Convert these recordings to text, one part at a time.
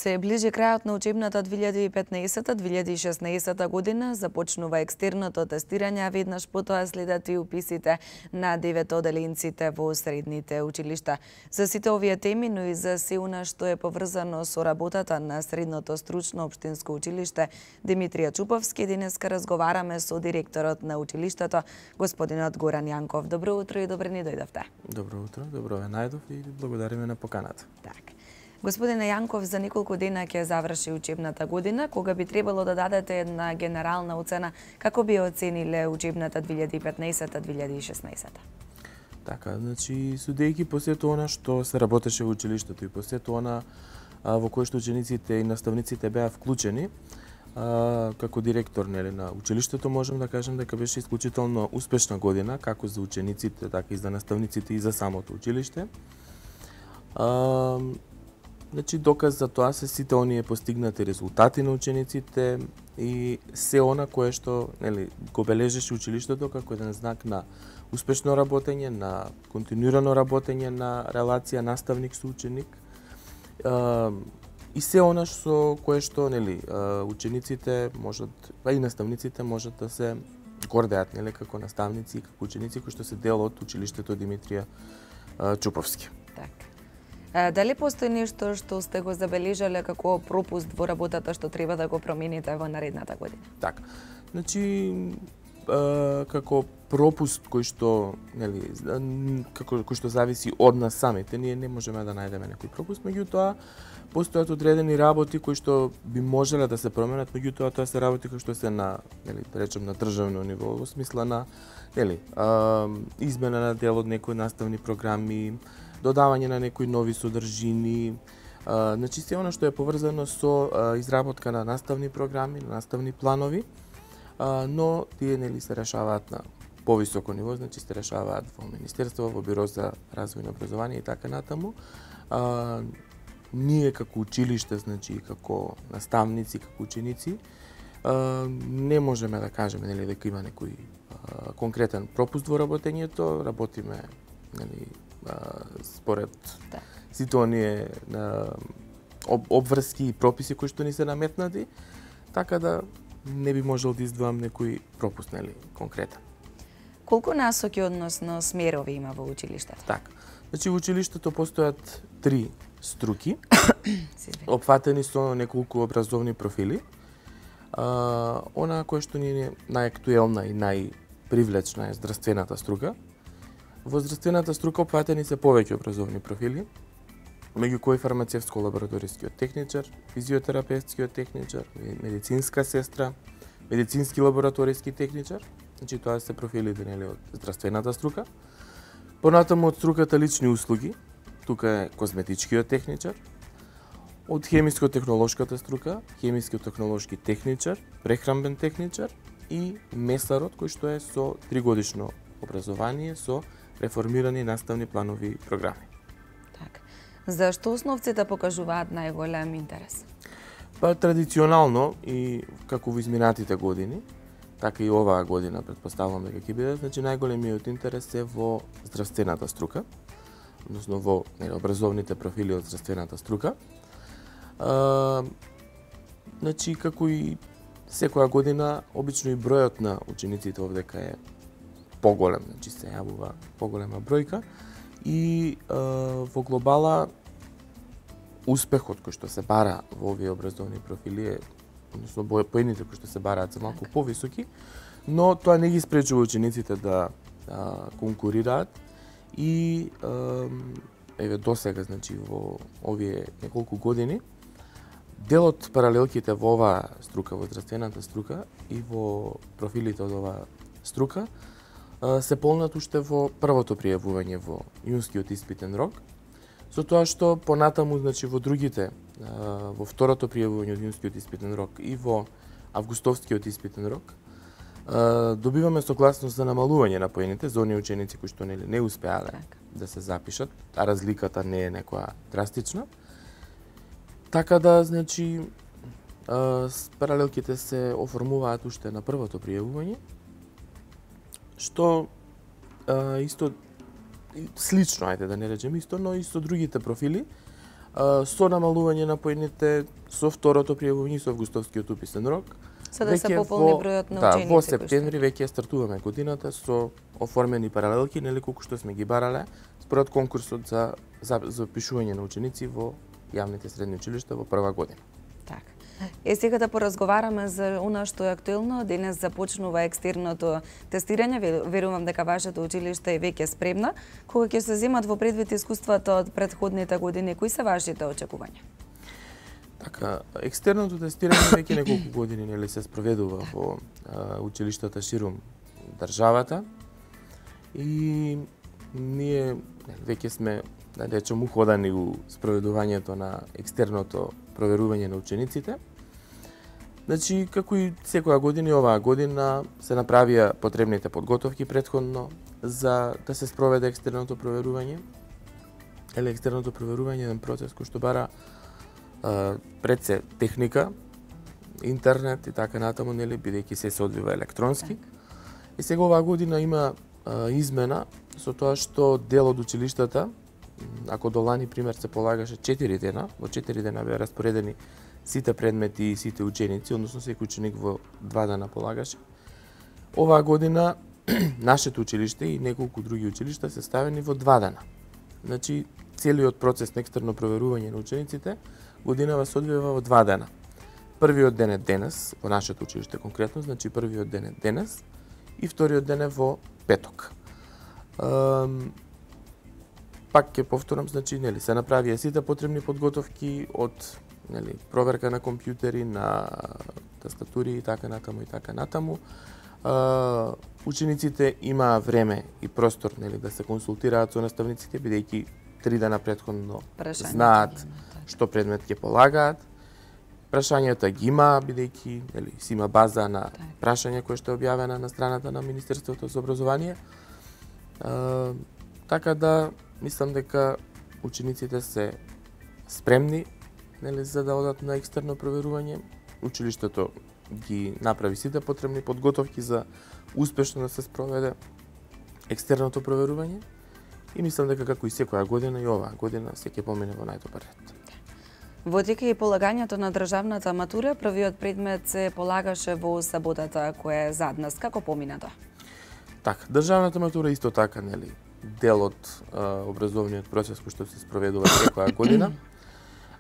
Се ближи крајот на учебната 2015-2016 година, започнува екстерното тестирање, а веднаш потоа следат и уписите на 9 оделенците во средните училишта. За сите овие теми, но и за се она што е поврзано со работата на Средното стручно општинско училиште Димитрија Чуповски, денеска разговараме со директорот на училиштето, господинот Горан Јанков. Добро утро и добре ни дојдовте. Добро утро, добро ве најдов и благодариме на поканата. Так. Господине Јанков, за неколку дена ќе заврши учебната година, кога би требало да дадете една генерална оцена, како би оцениле учебната 2015-2016? Така, значи, судејќи по сето она што се работеше во училиштето и по сето она во кое што учениците и наставниците беа вклучени, како директор на училиштето можам да кажам дека беше исклучително успешна година, како за учениците, така и за наставниците и за самото училиште. Значи, доказ за тоа се сите оние постигнати резултати на учениците и се она кое што го бележеше училиштето како еден знак на успешно работење, на континуирано работење на релација наставник со ученик. И се она со кое што учениците можат, па и наставниците можат да се гордеат како наставници и како ученици кои што се дел од училиштето Димитрија Чуповски. Така. Дали постои нешто што сте го забележале како пропуст во работата што треба да го промените во наредната година? Така. Значи, како пропуст кој што зависи од нас самите, ние не можеме да најдеме некој пропуст, меѓутоа постојат одредени работи кои што би можеле да се променат, меѓутоа тоа се работи кои што се на, да речем, на државно ниво, во смисла на измена на дел од некои наставни програми, додавање на некои нови содржини, значи се она што е поврзано со изработка на наставни програми, на наставни планови, но тие се решаваат на повисоко ниво, значи се решаваат во Министерство, во Биро за развој на образование и така натаму. Ние како училиште, значи како наставници, како ученици, не можеме да кажеме дека има некој конкретен пропуст во работењето, работиме според сите оние обврски и прописи кои што ни се наметнати, така да не би можел да издвоам некој пропуст конкретен. Колку насоки, односно смерови има во училиштето? Така. Значи во училиштето постојат 3 струки, опфатени со неколку образовни профили. Она која што ни е најактуелна и најпривлечна е здравствената струка. Во здравствената струка опфатени се повеќе образовни профили, меѓу кои фармацевско-лабораторискиот техничар, физиотерапевтскиот техничар, медицинска сестра, медицински лабораториски техничар. Значи тоа се профилите од здравствената струка. Понатаму од струката лични услуги, тука е козметичкиот техничар. Од хемиско-технолошката струка, хемиско-технолошки техничар, прехранбен техничар и месарот кој што е со 3-годишно образование со реформирани наставни планови и програми. Така. Зашто основците покажуваат најголем интерес? Па традиционално и како во изминатите години, така и оваа година претпоставувам дека ќе биде, значи најголемиот интерес е во здравствената струка, односно во образовните профили од здравствената струка. Значи како и секоја година, обично и бројот на учениците овдека е поголем, значи се јавува поголема бројка и во глобала успехот кој што се бара во овие образовни профили е, односно поените кои што се бараат се малку повисоки, но тоа не ги спречува учениците да конкурираат и еве досега, значи во овие неколку години, дел од паралелките во оваа струка, во здравствената струка и во профилите од оваа струка се полнат уште во првото пријавување во јунскиот испитен рок, со тоа што понатаму, значи во другите, во второто пријавување од јунскиот испитен рок и во августовскиот испитен рок, добиваме согласност за намалување на поените за оние ученици кои што не успеале да се запишат, а разликата не е некоја драстична. Така да, значи, паралелките се оформуваат уште на првото пријавување, што исто слично, ајде да не речем исто, но и со другите профили, со намалување на поедните со второто пријавување со августовскиот уписен рок. За да се пополни бројот на ученици. Да, во септември веќе стартуваме годината со оформени паралелки, нели колку што сме ги барале, според конкурсот за запишување на ученици во јавните средни училишта во прва година. Така. Сега да поразговараме за она што е актуелно. Денес започнува екстерното тестирање. Верувам дека вашето училиште е веќе спремна. Кога ќе се земат во предвид искуствата од претходните години, кои се вашите очекувања? Така, екстерното тестирање веќе неколку години нели се спроведува во училиштата ширум државата и ние веќе сме да речем уходани у спроведувањето на екстерното проверување на учениците. Значи, како и секоја година, оваа година се направија потребните подготовки претходно за да се спроведе екстерното проверување. Екстерното проверување е еден процес кој што бара пред се техника, интернет и така натаму, нели, бидејќи се одвива електронски. И сега оваа година има измена со тоа што дел од училиштата, ако до лани пример се полагаше 4 дена, во 4 дена беа распоредени сите предмети и сите ученици, односно секој ученик во 2 дена полагаше. Оваа година нашето училиште и неколку други училишта се ставени во 2 дена. Значи, целиот процес на екстерно проверување на учениците годинава се одвива во 2 дена. Првиот ден е денес, во нашето училиште конкретно, значи првиот ден е денес и вториот ден е во петок. Пак ќе повторам, значи, нели, се направија сите потребни подготовки од нели, проверка на компјутери, на тастатури и така натаму и така натаму. Учениците имаа време и простор, нели, да се консултираат со наставниците, бидејќи 3 дена претходно знаат што предмет ќе полагаат. Прашањата ги има, бидејќи нели, си има база на прашања која што е објавена на страната на Министерството за образование. Така да мислам дека учениците се спремни, нели, за да одат на екстерно проверување. Училиштето ги направи сите потребни подготовки за успешно да се спроведе екстерното проверување и мислам дека како и секоја година и оваа година се ќе помине во најдобар ред. Во тека и полагањето на државната матура, првиот предмет се полагаше во саботата која е зад нас. Како помина тоа? Така, државната матура исто така, нели, дел од образовниот процес кој што се спроведува секоја година.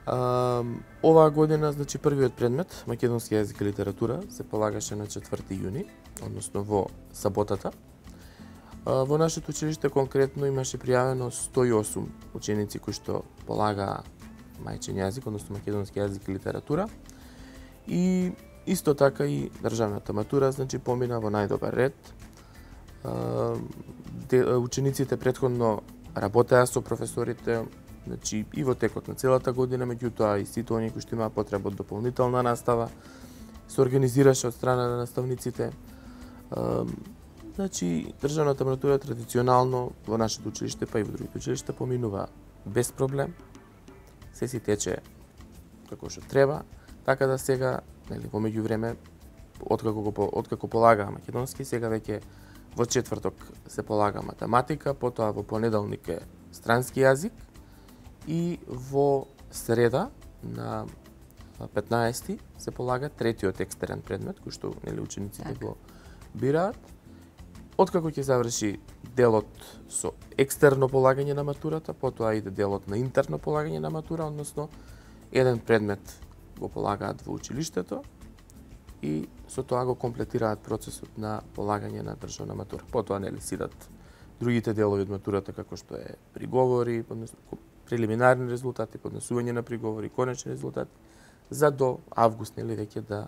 Оваа година, значи, првиот предмет, македонски јазик и литература, се полагаше на 4 јуни, односно во саботата. Во нашето училиште конкретно имаше пријавено 108 ученици кои што полагаа мајчин јазик, односно македонски јазик и литература. И исто така и државната матура, значи, помина во најдобар ред. Учениците претходно работеа со професорите, значи, и во текот на целата година, меѓутоа и сите оние кои што имаа потреба од дополнителна настава се организираше од страна на наставниците. Значи, државната матура традиционално во нашето училиште, па и во другите училишта, поминува без проблем. Се си тече како што треба, така да сега, нели, во меѓувреме, откако полагаа македонски, сега веќе во четврток се полага математика, потоа во понеделник е странски јазик и во среда на 15 се полага третиот екстерен предмет кој што, нели, учениците го бираат. Откако ќе заврши делот со екстерно полагање на матурата, потоа иде делот на интерно полагање на матура, односно еден предмет го полагаат во училиштето и со тоа го комплетираат процесот на полагање на државна матура. Потоа, нели, сидат другите делови од матурата, како што е приговори, прелиминарни резултати, поднесување на приговори, конечни резултати, за до август, нели, веќе да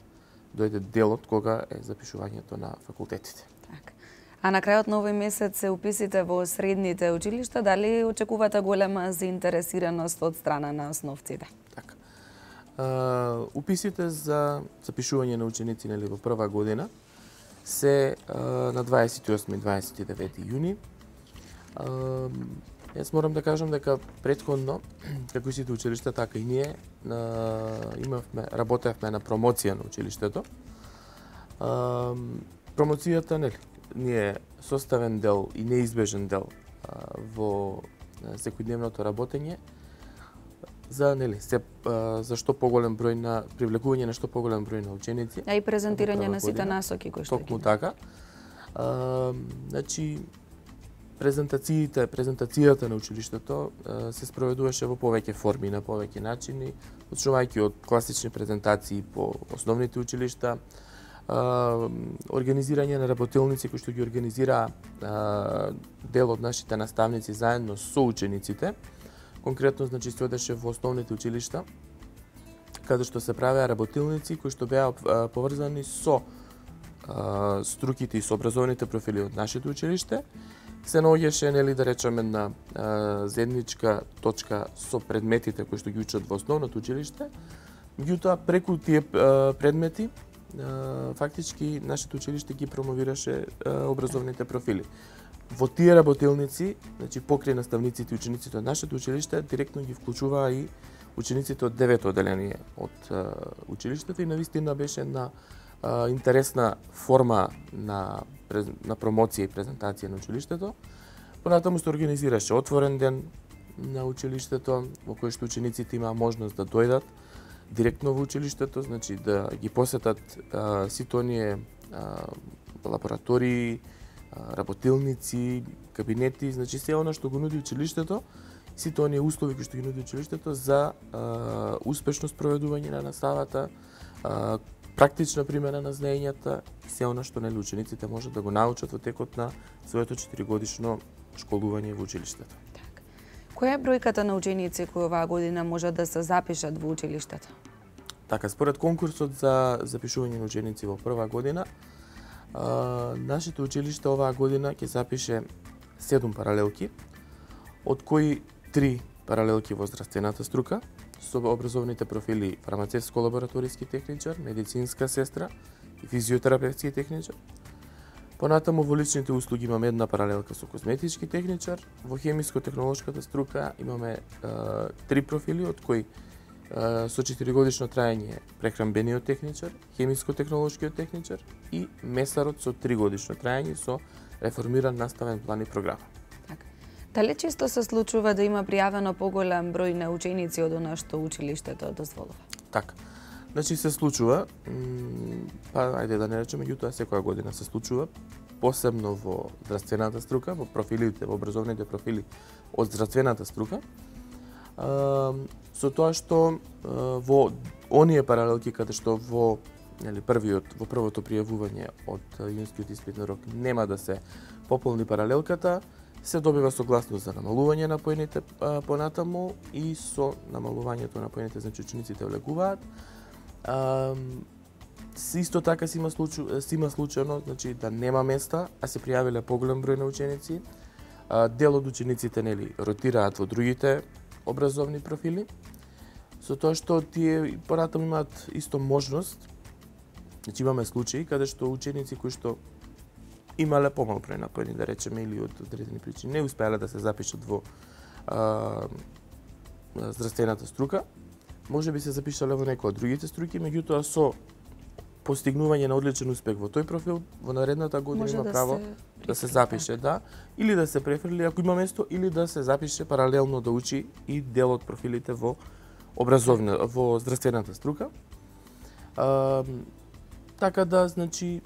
дојде делот кога е запишувањето на факултетите. Така. А на крајот на овој месец се уписите во средните училишта, дали очекувате голема заинтересираност од страна на основците? Така. Уписите за запишување на ученици, нели, во прва година се на 28 и 29 јуни. Јас морам да кажам дека претходно, како и сите училишта, така и ние работевме на промоција на училиштето. Промоцијата, нели, ние составен дел и неизбежен дел во секојдневното работење. за за што поголем број на привлекување на што поголем број на ученици. А и презентирање на сите насоки кои што токму така. Значи презентацијата на училиштето се спроведуваше во повеќе форми, на повеќе начини, почнувајќи од класични презентации по основните училишта, организирање на работилници кои што ги организираа дел од нашите наставници заедно со учениците. Конкретно, значи, се одеше во основните училишта, каде што се правеа работилници кои што беа поврзани со струките и со образовните профили од нашето училиште. Се наоѓаше, нели, да речеме, на заедничка точка со предметите кои што ги учат во основното училиште. Меѓутоа, преку тие предмети, фактички нашето училиште ги промовираше образовните профили. Во тие работилници, значи покрај наставниците и учениците од нашето училиште, директно ги вклучуваа и учениците од 9-то одделение од училиштето и навистина беше една интересна форма на промоција и презентација на училиштето. Понатаму се организираше отворен ден на училиштето, во кој што учениците имаа можност да дојдат директно во училиштето, значи да ги посетат сите оние лаборатории, работилници, кабинети, значи се она што го нуди училиштето, сите оние услови кои што ги нуди училиштето за успешно спроведување на наставата, практична примена на знаењата и се она што нели учениците можат да го научат во текот на своето 4-годишно школување во училиштето. Така. Која е бројката на ученици кои оваа година можат да се запишат во училиштето? Така, според конкурсот за запишување на ученици во прва година, нашето училиште оваа година ќе запише 7 паралелки, од кои 3 паралелки во здравствената струка, со образовните профили фармацевско-лабораториски техничар, медицинска сестра и физиотерапевтски техничар. Понатаму во личните услуги имаме една паралелка со козметички техничар, во хемиско-технолошката струка имаме 3 профили, од кои со 4-годишно траење прехранбениот техничар, хемиско-технолошкиот техничар и месарот со 3-годишно траење со реформиран наставен план и програма. Дали често се случува да има пријавено поголем број на ученици од она што училиштето дозволува? Така. Значи се случува, ајде да не речеме, меѓутоа секоја година се случува, посебно во здравствената струка, во профилите, во образовните профили од здравствената струка, со тоа што во оние паралелки каде што во првото пријавување од јунскиот испитен рок нема да се пополни паралелката, се добива согласност за намалување на поените понатаму и со намалувањето на поените, значи учениците влегуваат. Исто така се има случајно, значи да нема места, а се пријавиле поголем број на ученици. Дел од учениците нели ротираат во другите образовни профили, со тоа што тие понатаму имаат исто можност. Значи имаме случаи каде што ученици кои што имале помал број на поени, да речеме, или од одредени причини не успеале да се запишат во здравствената струка, може би се запишале во некоја од другите струки, меѓутоа со постигнување на одличен успех во тој профил, во наредната година има право да се запише, да, или да се префрли ако има место, или да се запише паралелно да учи и дел од профилите во во здравствената струка. Така да, значи,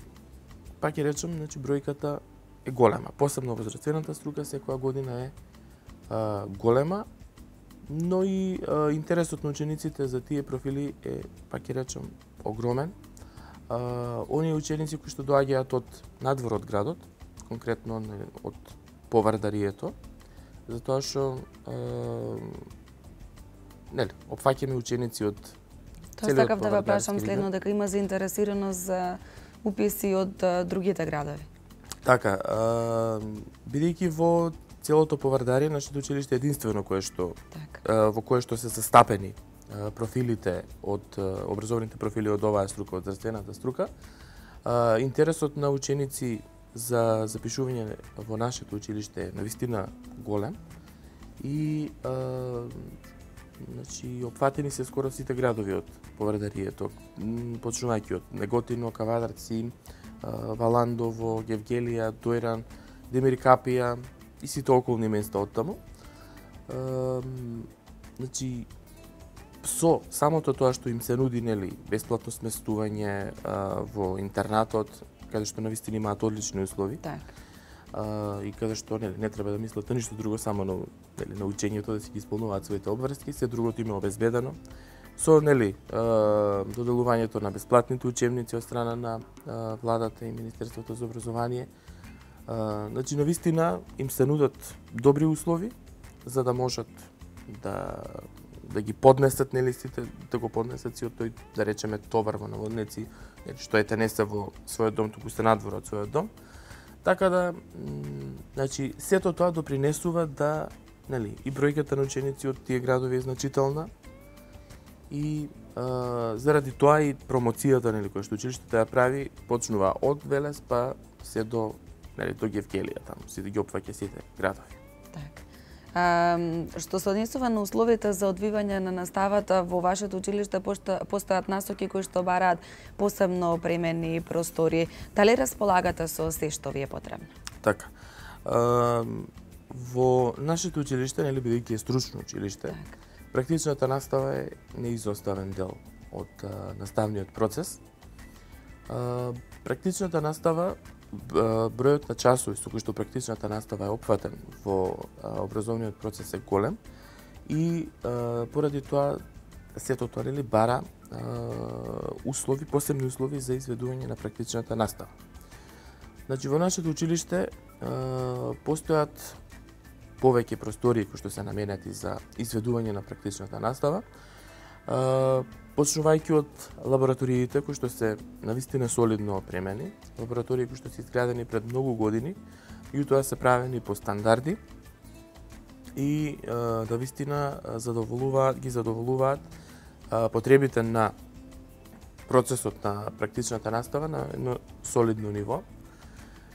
пак ќе речем, значи бројката е голема, посебно во здравствената струка секоја година е голема, но и интересот на учениците за тие профили е, пак ќе речем, огромен. Оние ученици кои што доаѓаат од надвор од градот, конкретно од повардарието, затоа што опфаќаме ученици од Тоа сакав да ве прашам следно, дека има заинтересираност за уписи од другите градови. Така, бидејќи во целото Повардарие, нашето училиште е единствено во кое што се застапени профилите од образовните профили од оваа струка, од здравствената струка, интересот на ученици за запишување во нашето училиште е навистина голем и значи опфатени се скоро сите градови од Повардарието, почнувајќи од Неготино, Кавадарци, Валандово, Гевгелија, Дојран, Демиркапија и сите околни места од таму. Значи со самото тоа што им се нуди, нели, бесплатно сместување во интернатот, каде што навистина имаат одлични услови. Так. И каде што нели не треба да мислат на ништо друго, само на учењето да си ги исполнуваат своите обврски, се другото им е обезбедено. Со нели доделувањето на бесплатните учебници од страна на владата и Министерството за образование. Значи навистина им се нудат добри услови за да можат да ги поднесат, нели, сите, да го поднесат си од тој, да речеме, товар во наводници, што ете не се во својот дом, туку се надвор од својот дом. Така да, значи, сето тоа допринесува да, нели, и бројката на ученици од тие градови е значителна и заради тоа и промоцијата, нели, која што училиштето ја прави, почнува од Велес па се до, нели, до Гевгелија, таму си да ги опфаќа сите градови. Так. Што се однесува на условите за одвивање на наставата во вашето училиште, постојат насоки кои што бараат посебно опремени простори. Дали располагате со се што ви е потребно? Така. Во нашето училиште, нели, бидејќи е стручно училиште, практичната настава е неизоставен дел од наставниот процес. Практичната настава, бројот на часови со кои што практичната настава е опфатен во образовниот процес е голем и поради тоа сето тоа, нели, бара услови, посебни услови за изведување на практичната настава. Значи во нашето училиште постојат повеќе простории кои што се наменети за изведување на практичната настава. Почнувајќи од лабораториите кои што се навистина солидно опремени, лаборатории кои што се изградени пред многу години, и тоа се правени по стандарди и навистина ги задоволуваат потребите на процесот на практичната настава на едно солидно ниво.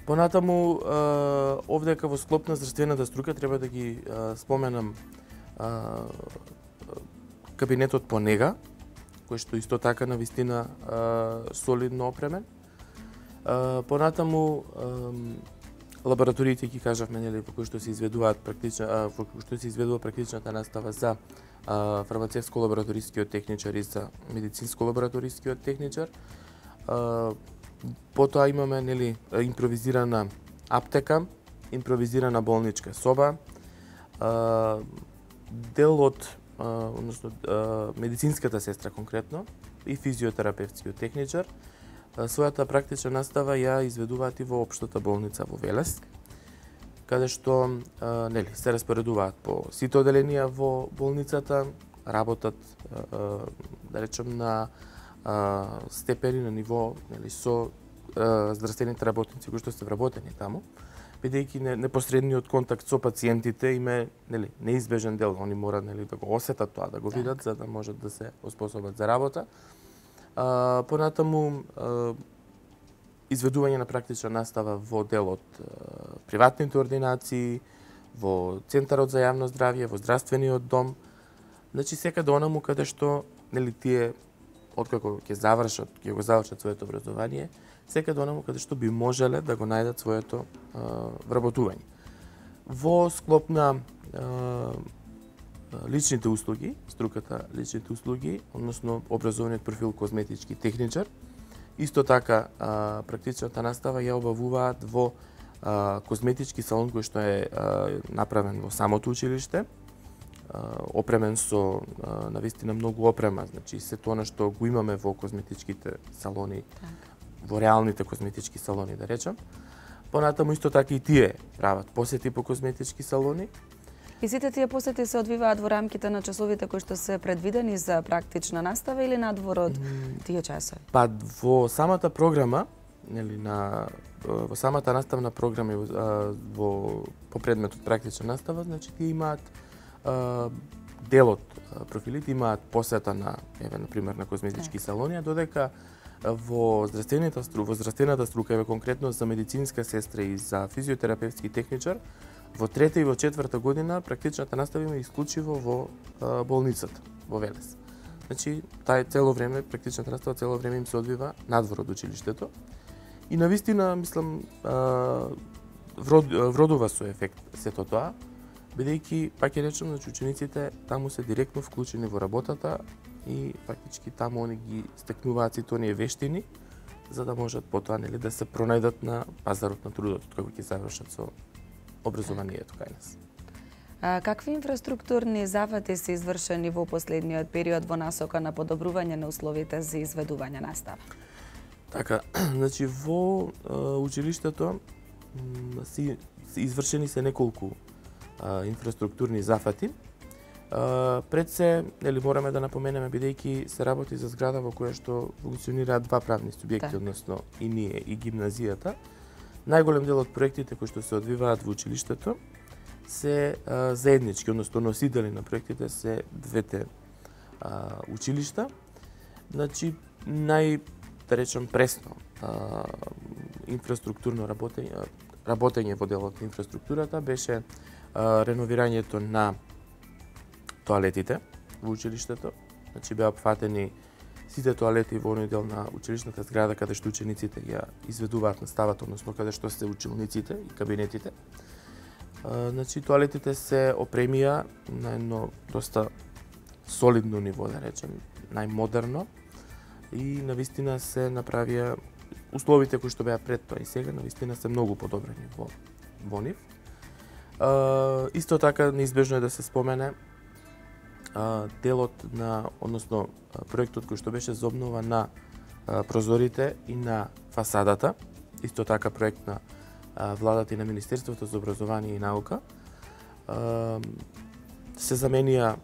Понатаму, овдека во склоп на здравствената струка треба да ги споменам кабинетот по нега, кој што исто така навистина солидно опремен. Понатаму лабораториите, ги кажавме, нели, во кои што се изведува практичната настава за фармацевско-лабораторискиот техничар и за медицинско-лабораторискиот техничар. Потоа имаме, нели, импровизирана аптека, импровизирана болничка соба, дел од односно медицинската сестра конкретно и физиотерапевтскиот техничар својата практична настава ја изведуваат и во општата болница во Велес, каде што нели се распоредуваат по сите оделенија во болницата, работат да речем на степени на ниво, нели, со здравствените работници кои што се вработени таму, бидејќи непосредниот контакт со пациентите им е, нели, неизбежен дел, они мора, нели, да го осетат тоа, да го видат за да можат да се оспособат за работа. Понатаму изведување на практична настава во дел од приватните ординации, во Центарот за јавно здравје, во здравствениот дом. Значи секаде онаму каде што, нели, тие откако ќе го завршат своето образование, секаде онаму каде што би можеле да го најдат своето вработување. Во склоп на личните услуги, струката личните услуги, односно образовниот профил козметички техничар, исто така практичната настава ја обавуваат во козметички салон кој што е направен во самото училиште, опремен со навистина многу опрема, значи се тоа што го имаме во козметичките салони, во реалните козметички салони, да речам. Понатаму исто така и тие прават посети по козметички салони. И сите тие посети се одвиваат во рамките на часовите кои што се предвидени за практична настава или надвор од тие часови? Па во самата програма, нели, во самата наставна програма по предметот практична настава, значи тие имаат дел од профилите имаат посета на, например, на козметички салони, додека во здравствената струка, конкретно за медицинска сестра и за физиотерапевтски техничар, во трета и во четврта година практичната настава има исклучиво во болницата во Велес. Значи, цело време практичната настава цело време им се одвива надвор од училиштето. И навистина, мислам, вродува со ефект сето тоа. бидејќи, пак ќе речем, значи учениците таму се директно вклучени во работата и фактички таму они ги стекнуваат сите оние вештини за да можат потоа нели да се пронајдат на пазарот на трудот како ќе завршат со образованието кај нас. Какви инфраструктурни зафати се извршени во последниот период во насока на подобрување на условите за изведување настава? Така, значи во училиштето се извршени се неколку инфраструктурни зафати. Пред се, нели мораме да напоменеме бидејќи се работи за зграда во која што функционираат два правни субјекти, односно и ние и гимназијата. Најголем дел од проектите кои што се одвиваат во училиштето се заеднички, односно носители на проектите се двете училишта. Значи да речем пресно инфраструктурно работење во делот на инфраструктурата беше реновирањето на тоалетите во училиштето. Значи беа опфатени сите тоалети во оној дел на училишната зграда каде што учениците ја изведуваат наставата, односно каде што се училниците и кабинетите. Значи тоалетите се опремија на едно доста солидно ниво, да речем, најмодерно и навистина се направија условите кои што беа пред тоа и сега навистина се многу подобрени во нив. Исто така неизбежно е да се спомене делот на, односно проектот кој што беше за обнова на прозорите и на фасадата, исто така проект на владата и на Министерството за образование и наука. Се заменија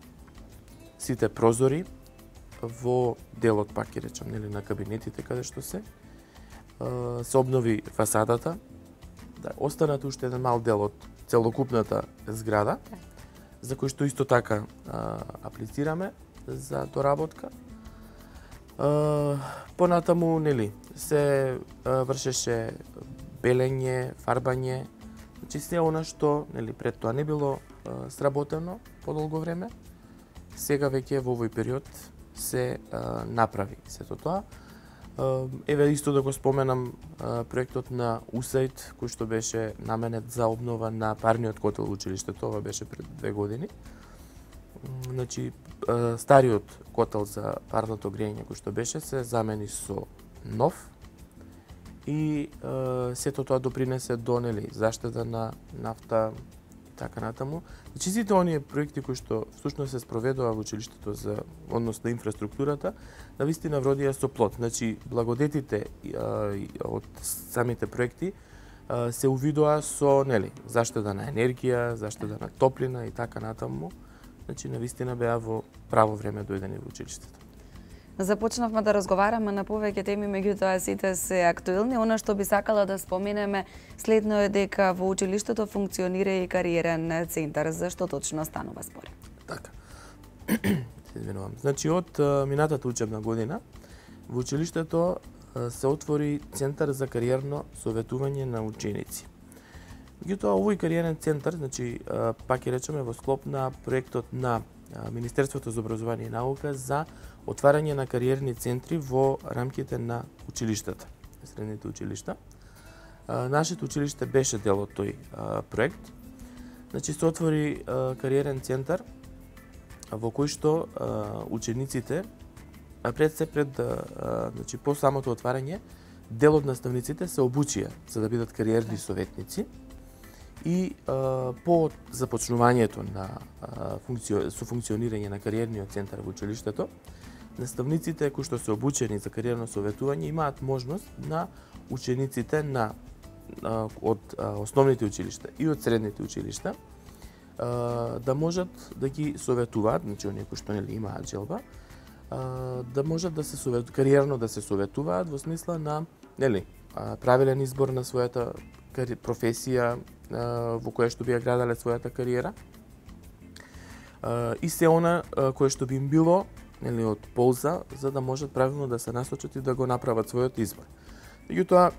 сите прозори во делот, пак ќе речем, нели, на кабинетите каде што се обнови фасадата. Да, останат уште еден мал дел од целокупната зграда, за кој што исто така аплицираме за доработка. Понатаму, нели, се вршеше белење, фарбање, значи се она што, нели, пред тоа не било сработено подолго време, сега веќе во овој период се направи сето тоа. Еве исто да го споменам проектот на УСАИД кој што беше наменет за обнова на парниот котел во училиштето, ова беше пред 2 години. Значи стариот котел за парното грејење кој што беше се замени со нов и сето тоа допринесе до, нели, заштеда на нафта и така натаму. Значи сите оние проекти кои што всушност се спроведува во училиштето за однос на инфраструктурата, навистина вродија со плод. Значи благодетите од самите проекти се увидоа со, нели, заштеда на енергија, заштеда на топлина и така натаму. Значи навистина беа во право време дојдени во училиштето. Започнавме да разговараме на повеќе теми, меѓутоа сите се актуелни. Она што би сакала да споменеме следно е дека во училиштето функционира и кариерен центар. За што точно станува збор? Така. Се извинувам. Значи од минатата учебна година во училиштето се отвори центар за кариерно советување на ученици. Меѓутоа овој кариерен центар, значи пак ќе речеме во склоп на проектот на Министерството за образование и наука за отварање на кариерни центри во рамките на училиштата, средните училишта. Нашето училиште беше дел од тој проект. Значи се отвори кариерен центар во кој што учениците значи по самото отварање дел од наставниците се обучија за да бидат кариерни советници. И по започнувањето на со функционирање на кариерниот центар во училиштето, наставниците кои што се обучени за кариерно советување имаат можност на учениците од основните училишта и од средните училишта да можат да ги советуваат, значи оние кои што, нели, имаат желба, да можат да се кариерно да се советуваат во смисла на, нели, правилен избор на својата професија во која што би ја градале својата кариера и се она кое што би им било, нели, од полза за да можат правилно да се насочат и да го направат својот избор. Меѓутоа,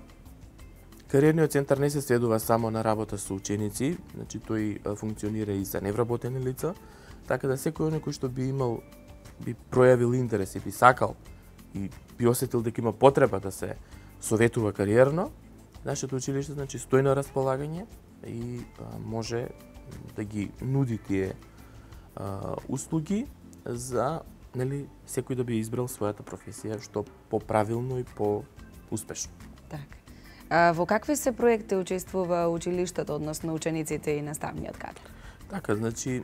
кариерниот центар не се сведува само на работа со ученици, значи тој функционира и за невработени лица, така да секој оној кој што би пројавил интерес и би сакал и би осетил дека има потреба да се советува кариерно, нашето училиште, значи, стои на располагање и може да ги нуди тие услуги за секој да би избрал својата професија што поправилно и по-успешно. Така. Во какви се проекти учествува училиштето, односно учениците и наставниот кадар? Така, значи,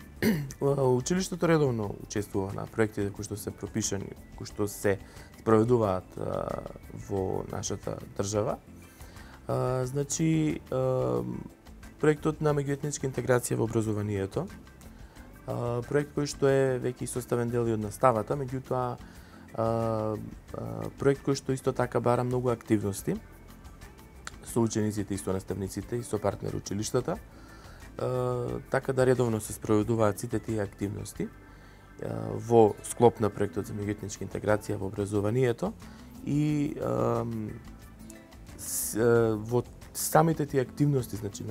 училиштето редовно учествува на проектите кои што се пропишани, кои што се спроведуваат во нашата држава. Значи, проектот на меѓуетничка интеграција во образованието, проект кој што е веќе составен дел и од наставата, меѓутоа проект кој што исто така бара многу активности со учениците и со наставниците и со партнер училиштата, така да редовно се спроведуваат сите тие активности во склоп на проектот за меѓуетничка интеграција во образованието и во самите тие активности, значи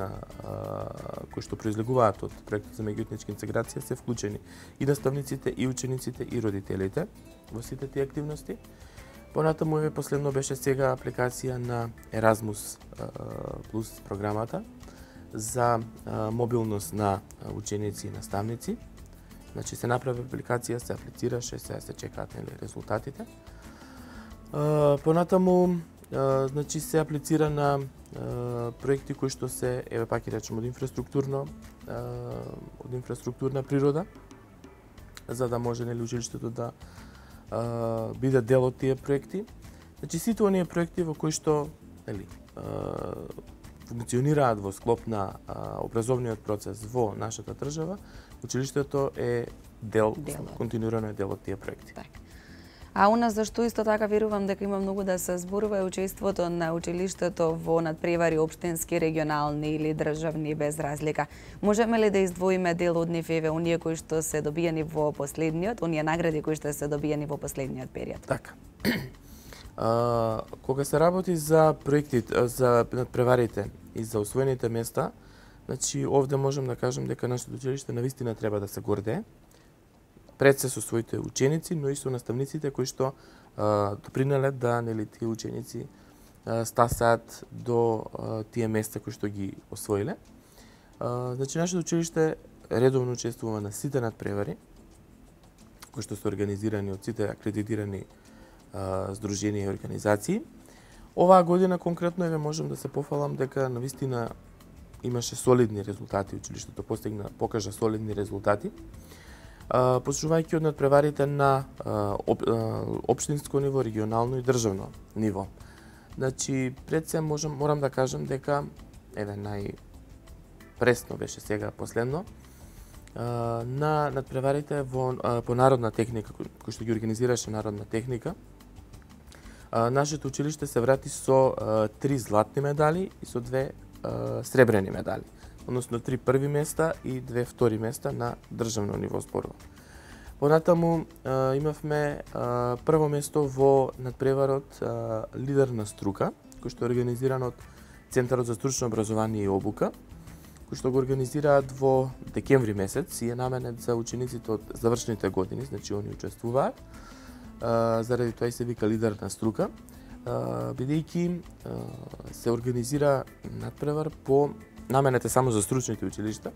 кои што произлегуваат од проектот за меѓуетничка интеграција се вклучени и наставниците, и учениците, и родителите во сите тие активности. Понатаму еве последно беше сега апликација на Erasmus плюс програмата за мобилност на ученици и наставници. Значи се направи апликација, се аплицираше, сега се чекаат резултатите. Понатаму значи се аплицира на проекти кои што се, еве пак ќе речем, од инфраструктурна природа, за да може училиштето да биде дел од тие проекти. Значи сите оние проекти во кои што функционираат во склоп на образовниот процес во нашата држава, училиштето е континуирано е дел од тие проекти. Так. А у нас зашто исто така верувам дека има многу да се зборува е учеството на училиштето во надпревари општински, регионални или државни без разлика. Можеме ли да издвоиме дел од нив, еве оние кои што се добиени во последниот, оние награди кои што се добиени во последниот период? Така. Кога се работи за проектите, за надпреварите и за освоените места, значи овде можам да кажам дека нашето училиште навистина треба да се гордее пред се со своите ученици, но и со наставниците кои што допринеле да тие ученици стасаат до тие места кои што ги освоиле. Значи нашето училиште редовно учествува на сите надпревари кои што се организирани од сите акредитирани здруженија и организации. Оваа година конкретно еве можам да се пофалам дека навистина имаше солидни резултати, училиштето покажа солидни резултати. Почнувајќи од надпреварите на општинско ниво, регионално и државно ниво. Значи, пред се морам да кажам дека еве најпресно беше сега последно на надпреварите по народна техника, кој што ги организираше народна техника. Нашето училиште се врати со 3 златни медали и со 2 сребрени медали, односно 3 први места и 2 втори места на државно ниво зборува. Понатаму имавме прво место во надпреварот Лидер на струка, кој што е организиран од Центарот за стручно образование и обука, кој што го организираат во декември месец и е наменет за учениците од завршните години, значи они учествуваат. Заради тоа и се вика Лидер на струка, бидејќи се организира надпревар по наменет е само за стручните училишта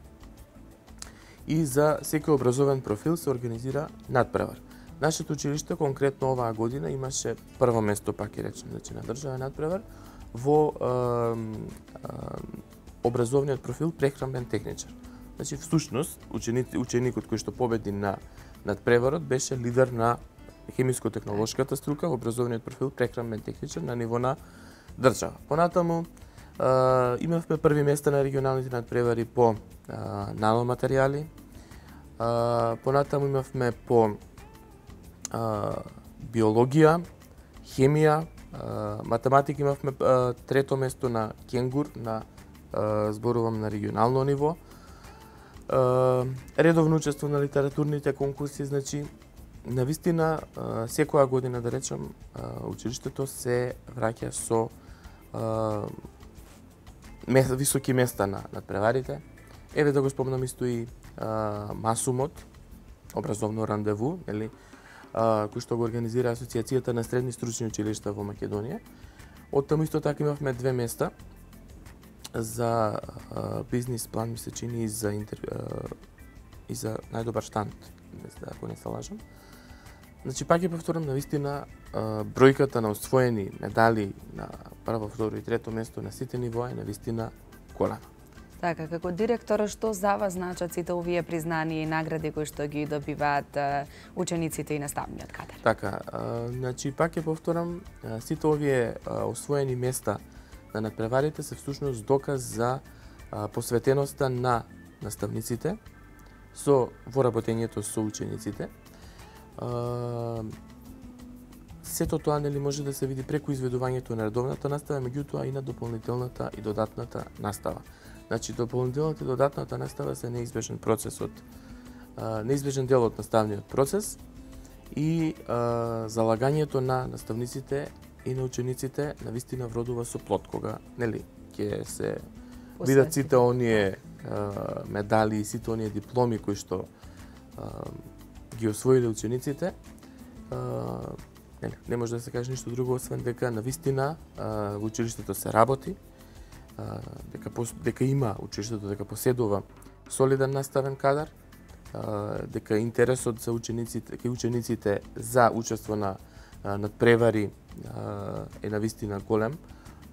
и за секој образовен профил се организира надпревар. Нашето училиште конкретно оваа година имаше прво место, пак ќе речем, значи на државен надпревар во образовниот профил прехранбен техничар. Значи всушност ученикот кој што победи на надпреварот беше лидер на хемиско-технолошката струка во образовниот профил прехранбен техничар на ниво на држава. Понатаму имавме први места на регионалните надпревари по наноматеријали. Понатаму имавме по биологија, хемија, математика имавме трето место на кенгур, зборувам на регионално ниво. Редовно учество на литературните конкурси, значи навистина секоја година, да речем, училиштето се враќа со високи места на надпреварите. Еве да го спомнам исто и Масумот, образовно рандеву, кој што го организира Асоциацијата на средни стручни училишта во Македонија. Од таму исто така имавме 2 места за бизнис план ми се чини и за најдобар штант, ако не се лажам. Значи, пак ќе повторам, навистина, бројката на освоени медали на прво, второ и трето место на сите нивоа е навистина голема. Така, како директор, што за вас значат сите овие признанија и награди кои што ги добиваат учениците и наставниот кадар? Така, значи, пак ќе повторам, сите овие освоени места на надпреварите се всушност доказ за посветеноста на наставниците во работењето со учениците. Сето тоа нели може да се види преку изведувањето на редовната настава, меѓутоа и на дополнителната и додатната настава. Значи, дополнителната и додатната настава се неизбежен дел од наставниот процес и залагањето на наставниците и на учениците навистина вродува со плод, кога нели ќе се видат сите оние медали и сите оние дипломи кои што ги освоиле учениците. Не може да се каже ништо друго освен дека навистина во училиштето се работи, дека има училиштето, дека поседува солиден наставен кадар, дека интересот за учениците за учество на надпревари е навистина голем,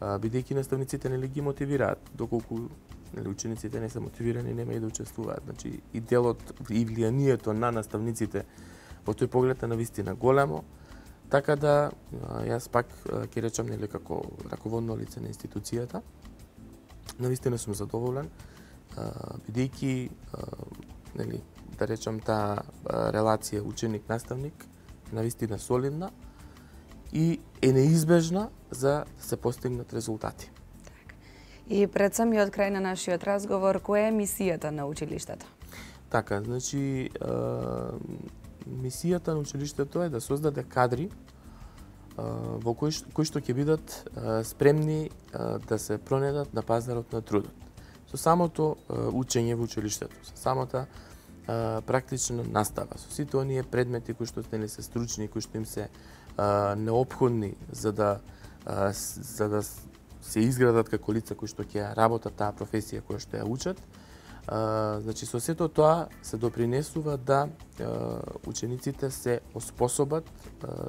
бидејќи наставниците нели ги мотивираат, доколку нели учениците не се мотивирани, нема и да учествуваат. Значи и делот и влијанието на наставниците во тој поглед е навистина големо. Така да јас пак ќе речам нели како раководно лице на институцијата, навистина сум задоволен, бидејќи нели да речам таа релација ученик-наставник навистина солидна и е неизбежна за да се постигнат резултати. И пред самиот крај на нашиот разговор, која е мисијата на училиштето? Така, значи мисијата на училиштето е да создаде кадри во кои што ќе бидат спремни да се пронедат на пазарот на трудот. Со самото учење во училиштето, со самата практична настава, со сите оние предмети кои што нели се стручни, кои што им се неопходни за да се изградат како лица кои што ќе работат таа професија која што ја учат. Значи, со сето тоа се допринесува да учениците се оспособат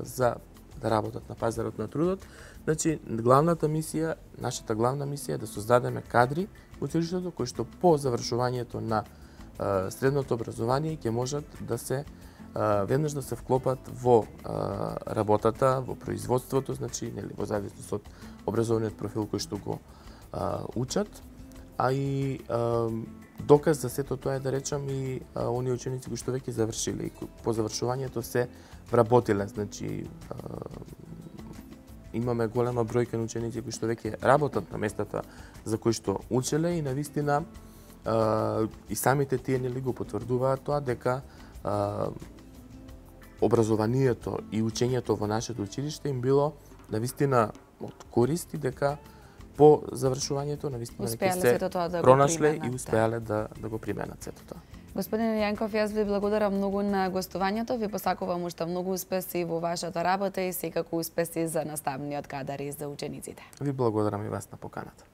за да работат на пазарот на трудот. Значи, нашата главна мисија е да создадеме кадри во училиштето кои што по завршувањето на средното образование ќе можат да се веднаш да се вклопат во работата, во производството, значи нели во зависност од образовниот профил кој што го учат, а и доказ за сето тоа е да речам и оние ученици кои што веќе завршиле и по завршувањето се вработиле, значи имаме голема бројка на ученици кои што веќе работат на местата за кои што учеле и навистина и самите тие нели го потврдуваат тоа дека образованието и учењето во нашето училиште им било навистина од корист и дека по завршувањето навистина ќе се пронашле и успеале да го применат сето тоа. Господин Јанков, јас ви благодарам многу на гостувањето, ви посакувам уште многу успеси во вашата работа и секако успеси за наставниот кадар и за учениците. Ви благодарам и вас на поканата.